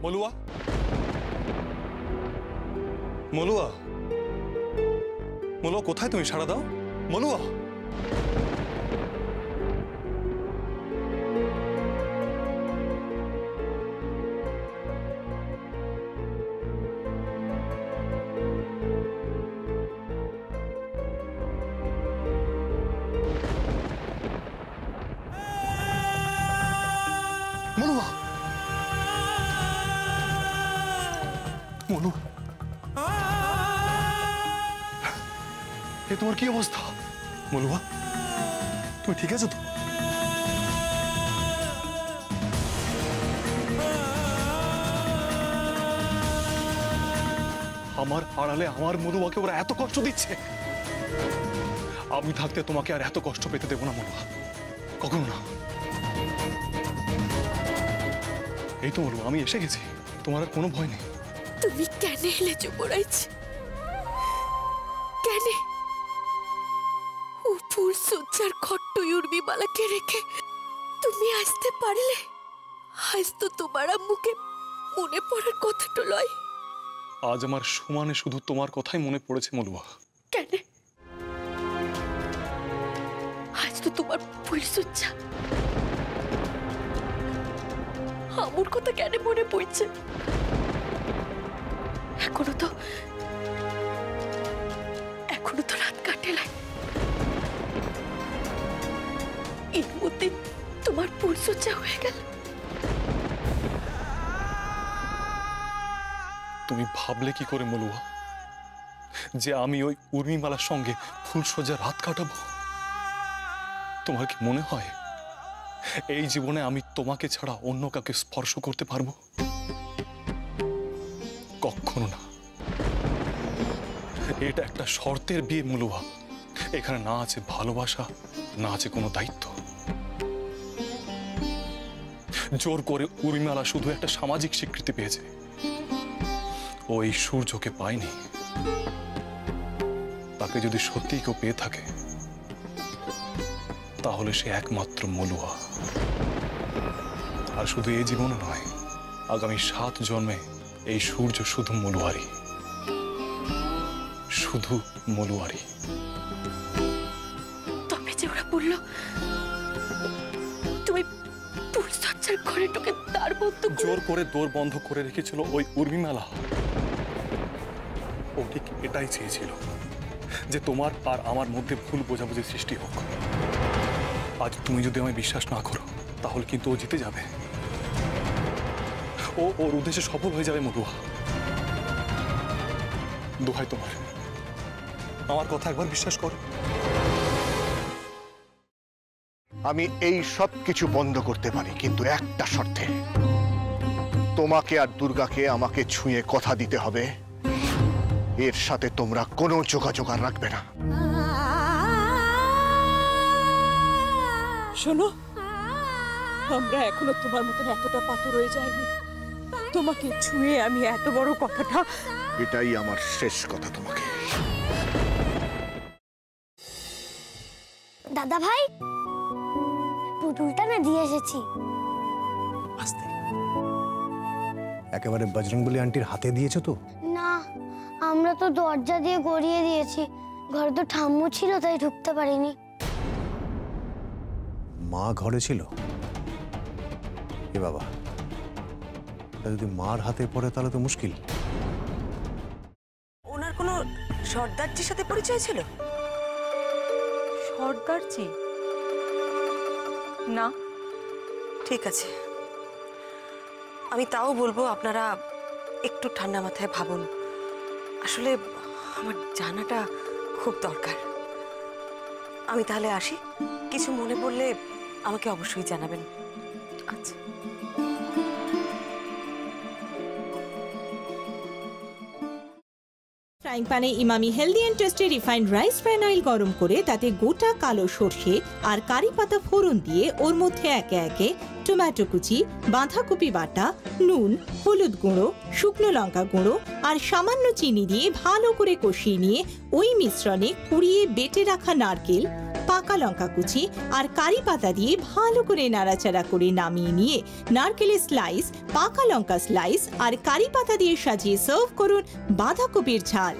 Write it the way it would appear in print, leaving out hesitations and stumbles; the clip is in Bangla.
মলুয়া, মলুয়া, মলুয়া, কোথায় তুমি? সাড়া দাও মলুয়া। মলুয়া, মলুয়া, এ তোমার কি অবস্থা? মলুয়া, তুমি ঠিক আছো তো? আমার আড়ালে আমার মলুয়াকে ওরা এত কষ্ট দিচ্ছে। আমি থাকতে তোমাকে আর এত কষ্ট পেতে দেবো না মলুয়া, কখনো না। এই তো মলুয়া, আমি এসে গেছি, তোমার আর কোনো ভয় নেই। তুমি কেন এলে যুবরাজ? কেন উপর সজ্জার খট্ট উর্মিমালাকে রেখে তুমি আসতে পারলে? আজ তো তোমার আম্মুকে মনে পড়ার কথাটা লয়। আজ আমার সমানে শুধু তোমার কথাই মনে পড়েছে মলুয়া। কেন? আজ তো তোমার ফুল সজ্জা, আমার কথা কেন মনে পড়ছে? এখনো তো রাত কাটে নাই। এর মধ্যে তোমার ফুলসজ্জা হয়ে গেল। তুমি ভাবলে কি করে মলুয়া যে আমি ওই উর্মিমালার সঙ্গে ফুলসজ্জা রাত কাটাবো? তোমার কি মনে হয় এই জীবনে আমি তোমাকে ছাড়া অন্য কাউকে স্পর্শ করতে পারবো? কখনো না। এটা একটা শর্তের বিয়ে মলুয়া। এখানে না আছে ভালোবাসা, না আছে কোনো দায়িত্ব। জোর করে উর্মিমালা শুধু একটা সামাজিক স্বীকৃতি পেয়েছে, ও এই সূর্যকে পায়নি। তাকে যদি সত্যিই কেউ পেয়ে থাকে তাহলে সে একমাত্র মলুয়া। আর শুধু এই জীবনে নয়, আগামী 7 জন্মে এই সূর্য শুধু মলুয়ারি, শুধু মলুয়ারি। তবে যে ওরা বলল তুমি ফুলসজ্জার ঘরে ঢুকে দ্বার বন্ধ জোর করে দোর বন্ধ করে রেখেছিল ওই উর্মিমালা। ও ঠিক এটাই চেয়েছিল যে তোমার আর আমার মধ্যে ভুল বোঝাবুঝি সৃষ্টি হোক। আজ তুমি যদি আমায় বিশ্বাস না করো তাহলে কিন্তু ও জিতে যাবে। ও ওর উদ্দেশ্যে সফল হয়ে যাবে মলুয়া। দোহাই তোমার, আমার কথা একবার বিশ্বাস করো। আমি এই সব কিছু বন্ধ করতে পারি, কিন্তু একটা শর্তে। তোমাকে আর দুর্গাকে আমাকে ছুঁয়ে কথা দিতে হবে এর সাথে তোমরা কোনো যোগাযোগ আর রাখবে না। শোনো, আমরা এখনো তোমার মতন এতটা পাথর হয়ে যায়নি। তোমাকে ছুঁয়ে আমি এত বড় কথাটা, এটাই আমার শেষ কথা তোমাকে। দাদা ভাই, পুতুলটা না দিয়ে এসেছি। আস্তে, একেবারে বজরংবলী আন্টির হাতে দিয়েছো তো? না, আমরা তো দরজা দিয়ে গড়িয়ে দিয়েছি। ঘরে তো ঠাম্মু ছিল, তাই ঢুকতে পারিনি। মা ঘরে ছিল? এ বাবা, যদি মার হাতে পড়ে তাহলে তো মুশকিল। ওনার কোনো সর্দারজির সাথে পরিচয় ছিল? সর্দারজি? না। ঠিক আছে, আমি তাও বলবো আপনারা একটু ঠান্ডা মাথায় ভাবুন। আসলে আমার জানাটা খুব দরকার। আমি তাহলে আসি, কিছু মনে পড়লে আমাকে অবশ্যই জানাবেন। আচ্ছা। ফ্রাইং প্যানে Emami healthy and tasty refined rice bran oil গরম করে তাতে গোটা কালো সর্ষে আর কারি পাতা ফোড়ন দিয়ে ওর মধ্যে একে একে টমেটো কুচি, বাঁধাকপি বাটা, নুন, হলুদ গুঁড়ো, শুকনো লঙ্কা গুঁড়ো আর সামান্য চিনি দিয়ে ভালো করে কষিয়ে নিয়ে ওই মিশ্রণে কুড়িয়ে বেটে রাখা নারকেল, পাকা লঙ্কা কুচি আর কারি পাতা দিয়ে ভালো করে নাড়াচাড়া করে নামিয়ে নিয়ে নারকেলের স্লাইস, পাকা লঙ্কা স্লাইস আর কারি পাতা দিয়ে সাজিয়ে সার্ভ করুন বাঁধাকপির ঝাল।